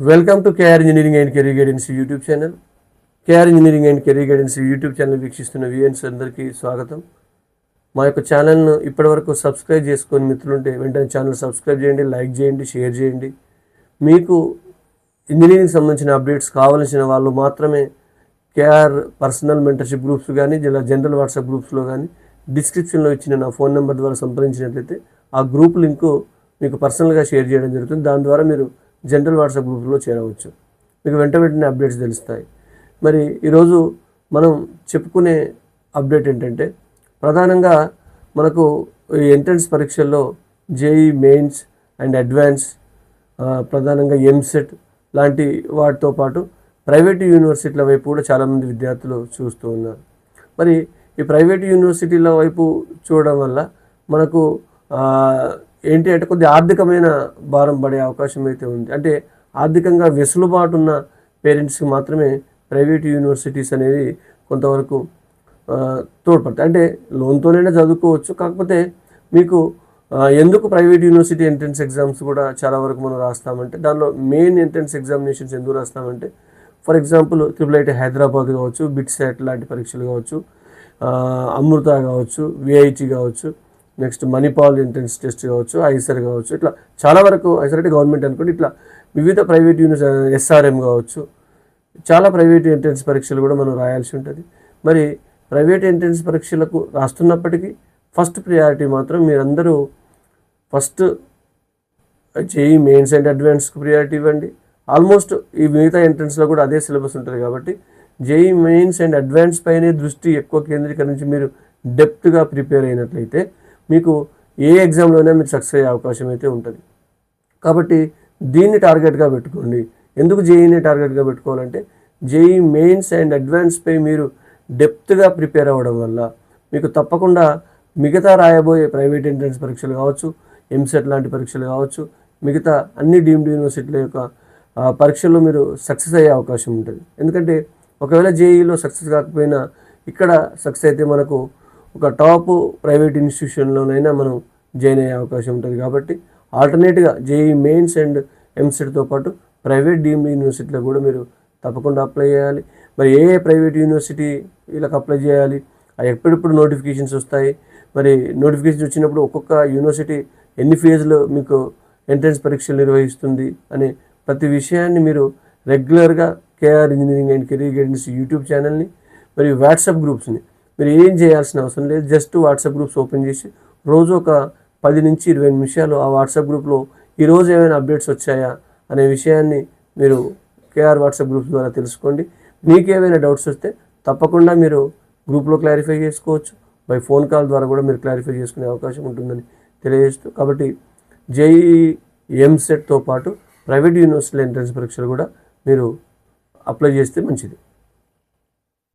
Welcome to KR engineering and career guidance YouTube channel. KR engineering and career guidance YouTube channel వీక్షిస్తున్న viewers అందరికీ స్వాగతం. మా యొక్క ఛానల్ను ఇప్పటివరకు సబ్స్క్రైబ్ చేసుకొని మిత్రులుంటే వెంటనే ఛానల్ సబ్స్క్రైబ్ చేయండి, లైక్ చేయండి, షేర్ చేయండి. మీకు ఇంజనీరింగ్ సంబంధించిన అప్డేట్స్ కావాల్సిన వాళ్ళు మాత్రమే కేఆర్ పర్సనల్ మెంటర్షిప్ గ్రూప్స్ కానీ జనరల్ వాట్సాప్ గ్రూప్స్లో కానీ డిస్క్రిప్షన్లో ఇచ్చిన నా ఫోన్ నెంబర్ ద్వారా సంప్రదించినట్లయితే ఆ గ్రూప్ లింకు మీకు పర్సనల్గా షేర్ చేయడం జరుగుతుంది. దాని ద్వారా మీరు జనరల్ వాట్సాప్ గ్రూప్లో చేరవచ్చు. మీకు వెంటనే అప్డేట్స్ తెలుస్తాయి. మరి ఈరోజు మనం చెప్పుకునే అప్డేట్ ఏంటంటే, ప్రధానంగా మనకు ఈ ఎంట్రన్స్ పరీక్షల్లో జేఈ మెయిన్స్ అండ్ అడ్వాన్స్, ప్రధానంగా ఎంసెట్ లాంటి వాటితో పాటు ప్రైవేటు యూనివర్సిటీల వైపు కూడా చాలామంది విద్యార్థులు చూస్తూ ఉన్నారు. మరి ఈ ప్రైవేటు యూనివర్సిటీల వైపు చూడడం వల్ల మనకు ఏంటి అంటే కొద్ది ఆర్థికమైన భారం పడే అవకాశం అయితే ఉంది. అంటే ఆర్థికంగా వెసులుబాటు ఉన్న పేరెంట్స్కి మాత్రమే ప్రైవేట్ యూనివర్సిటీస్ అనేవి కొంతవరకు తోడ్పడతాయి. అంటే లోన్తోనైనా చదువుకోవచ్చు. కాకపోతే మీకు ఎందుకు ప్రైవేట్ యూనివర్సిటీ ఎంట్రన్స్ ఎగ్జామ్స్ కూడా చాలా వరకు మనం రాస్తామంటే, దానిలో మెయిన్ ఎంట్రన్స్ ఎగ్జామినేషన్స్ ఎందుకు రాస్తామంటే, ఫర్ ఎగ్జాంపుల్ IIIT హైదరాబాద్ కావచ్చు, బిట్సెట్ లాంటి పరీక్షలు కావచ్చు, అమృత కావచ్చు, విఐటి కావచ్చు, నెక్స్ట్ మణిపాల్ ఎంట్రన్స్ టెస్ట్ కావచ్చు, ఐసర్ కావచ్చు, ఇట్లా చాలా వరకు ఐసర్ అంటే గవర్నమెంట్ అనుకోండి, ఇట్లా వివిధ ప్రైవేట్ యూనివర్సిటీ SRM కావచ్చు, చాలా ప్రైవేట్ ఎంట్రన్స్ పరీక్షలు కూడా మనం రాయాల్సి ఉంటుంది. మరి ప్రైవేట్ ఎంట్రన్స్ పరీక్షలకు రాస్తున్నప్పటికీ ఫస్ట్ ప్రియారిటీ మాత్రం మీరందరూ ఫస్ట్ జేఈ మెయిన్స్ అండ్ అడ్వాన్స్కి ప్రియారిటీ ఇవ్వండి. ఆల్మోస్ట్ ఈ మిగతా ఎంట్రన్స్లో కూడా అదే సిలబస్ ఉంటుంది కాబట్టి జేఈ మెయిన్స్ అండ్ అడ్వాన్స్ పైనే దృష్టి ఎక్కువ కేంద్రీకరించి మీరు డెప్త్గా ప్రిపేర్ అయినట్లయితే మీకు ఏ ఎగ్జామ్లోనే మీరు సక్సెస్ అయ్యే అవకాశం అయితే ఉంటుంది. కాబట్టి దీన్ని టార్గెట్గా పెట్టుకోండి. ఎందుకు జేఈని టార్గెట్గా పెట్టుకోవాలంటే, జేఈ మెయిన్స్ అండ్ అడ్వాన్స్పై మీరు డెప్త్గా ప్రిపేర్ అవ్వడం వల్ల మీకు తప్పకుండా మిగతా రాయబోయే ప్రైవేట్ ఎంట్రన్స్ పరీక్షలు కావచ్చు, ఎంసెట్ లాంటి పరీక్షలు కావచ్చు, మిగతా అన్ని డీమ్డ్ యూనివర్సిటీల యొక్క పరీక్షల్లో మీరు సక్సెస్ అయ్యే అవకాశం ఉంటుంది. ఎందుకంటే ఒకవేళ జేఈలో సక్సెస్ కాకపోయినా ఇక్కడ సక్సెస్ అయితే మనకు ఒక టాప్ ప్రైవేట్ ఇన్స్టిట్యూషన్లోనైనా మనం జాయిన్ అయ్యే అవకాశం ఉంటుంది. కాబట్టి ఆల్టర్నేట్గా జేఈ మెయిన్స్ అండ్ ఎంసెట్తో పాటు ప్రైవేట్ డీమ్డ్ యూనివర్సిటీలో కూడా మీరు తప్పకుండా అప్లై చేయాలి. మరి ఏ ప్రైవేట్ యూనివర్సిటీ వీళ్ళకి అప్లై చేయాలి, ఎప్పుడెప్పుడు నోటిఫికేషన్స్ వస్తాయి, మరి నోటిఫికేషన్ వచ్చినప్పుడు ఒక్కొక్క యూనివర్సిటీ ఎన్ని ఫేజ్లో మీకు ఎంట్రన్స్ పరీక్షలు నిర్వహిస్తుంది అనే ప్రతి విషయాన్ని మీరు రెగ్యులర్గా KR engineering and career guidance YouTube ఛానల్ని మరియు వాట్సాప్ గ్రూప్స్ని మీరు ఏం చేయాల్సిన అవసరం లేదు. జస్ట్ వాట్సాప్ గ్రూప్స్ ఓపెన్ చేసి రోజు ఒక 10 నుంచి 20 నిమిషాలు ఆ వాట్సాప్ గ్రూప్లో ఈరోజు ఏమైనా అప్డేట్స్ వచ్చాయా అనే విషయాన్ని మీరు కేఆర్ వాట్సాప్ గ్రూప్స్ ద్వారా తెలుసుకోండి. మీకు ఏమైనా డౌట్స్ వస్తే తప్పకుండా మీరు గ్రూప్లో క్లారిఫై చేసుకోవచ్చు. బై ఫోన్ కాల్ ద్వారా కూడా మీరు క్లారిఫై చేసుకునే అవకాశం ఉంటుందని తెలియజేస్తూ, కాబట్టి జేఈ ఎంసెట్తో పాటు ప్రైవేట్ యూనివర్సిటీల ఎంట్రన్స్ పరీక్షలు కూడా మీరు అప్లై చేస్తే మంచిది.